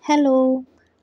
Hello,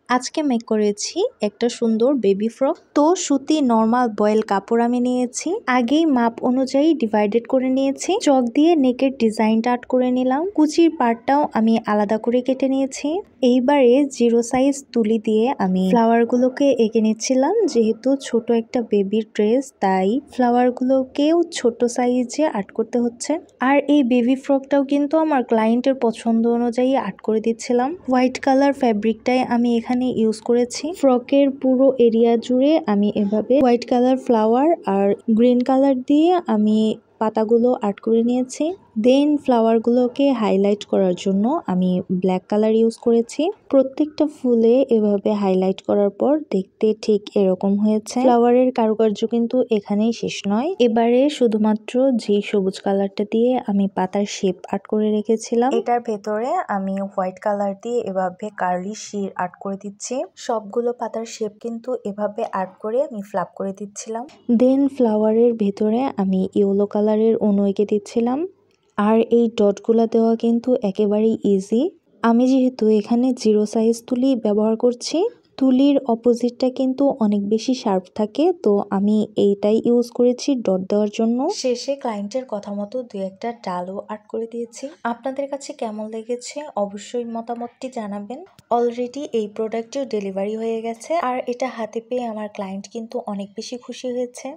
আজকে make করেছি একটা সুন্দর বেবি ফ্রক। তো সুতি নর্মাল বয়েল কাপড় আমি নিয়েছি, আগেই মাপ অনুযায়ী ডিভাইডেড করে নিয়েছি। চক দিয়ে নেকের ডিজাইনটা আর্ট করে নিলাম, কুচির পার্টটাও আমি আলাদা করে কেটে নিয়েছি। এইবারে 0 সাইজ তুলি দিয়ে আমি ফ্লাওয়ারগুলোকে এঁকে নিচ্ছিলাম। যেহেতু ছোট একটা বেবির ড্রেস, তাই ফ্লাওয়ারগুলোকেও ছোট সাইজে আর্ট করতে হচ্ছে। আর এই বেবি ফ্রকটাও কিন্তু আমার ক্লায়েন্টের পছন্দ অনুযায়ী আর্ট করে দিচ্ছিলাম। হোয়াইট কালার ফ্যাব্রিকটাই আমি এখানে ইউজ করেছি। ফ্রকের পুরো এরিয়া জুড়ে আমি এভাবে হোয়াইট কালার ফ্লাওয়ার আর গ্রিন কালার দিয়ে আমি পাতাগুলো আর্ট করে নিয়েছি। দেন ফ্লাওয়ারগুলোকে হাইলাইট করার জন্য আমি ব্ল্যাক কালার ইউজ করেছি। প্রত্যেকটা ফুলে এভাবে হাইলাইট করার পর দেখতে ঠিক এরকম হয়েছে। ফ্লাওয়ারের কারুকার্য কিন্তু এখানেই শেষ নয়। এবারে শুধুমাত্র যে সবুজ কালারটা দিয়ে আমি পাতার শেপ আর্ট করে রেখেছিলাম, এটার ভেতরে আমি হোয়াইট কালার দিয়ে এভাবে কার্লি শির আর্ট করে দিচ্ছি। সবগুলো পাতার শেপ কিন্তু এভাবে আর্ট করে আমি ফ্লাপ করে দিচ্ছিলাম। দেন ফ্লাওয়ারের ভেতরে আমি ইয়েলো কালারের অণু এঁকে দিচ্ছিলাম। আর এই ডটগুলো দেওয়া কিন্তু একেবারেই ইজি। আমি যেহেতু এখানে 0 সাইজ তুলি ব্যবহার করছি, তুলির অপোজিটটা কিন্তু অনেক বেশি শার্প থাকে, তো আমি এইটাই ইউজ করেছি ডট দেওয়ার জন্য। শেষে ক্লায়েন্টের কথা মতো 2-1টা ডালও আর্ট করে দিয়েছি। আপনাদের কাছে কেমন লেগেছে অবশ্যই মতামতটি জানাবেন। অলরেডি এই প্রোডাক্টটিও ডেলিভারি হয়ে গেছে, আর এটা হাতে পেয়ে আমার ক্লায়েন্ট কিন্তু অনেক বেশি খুশি হয়েছে।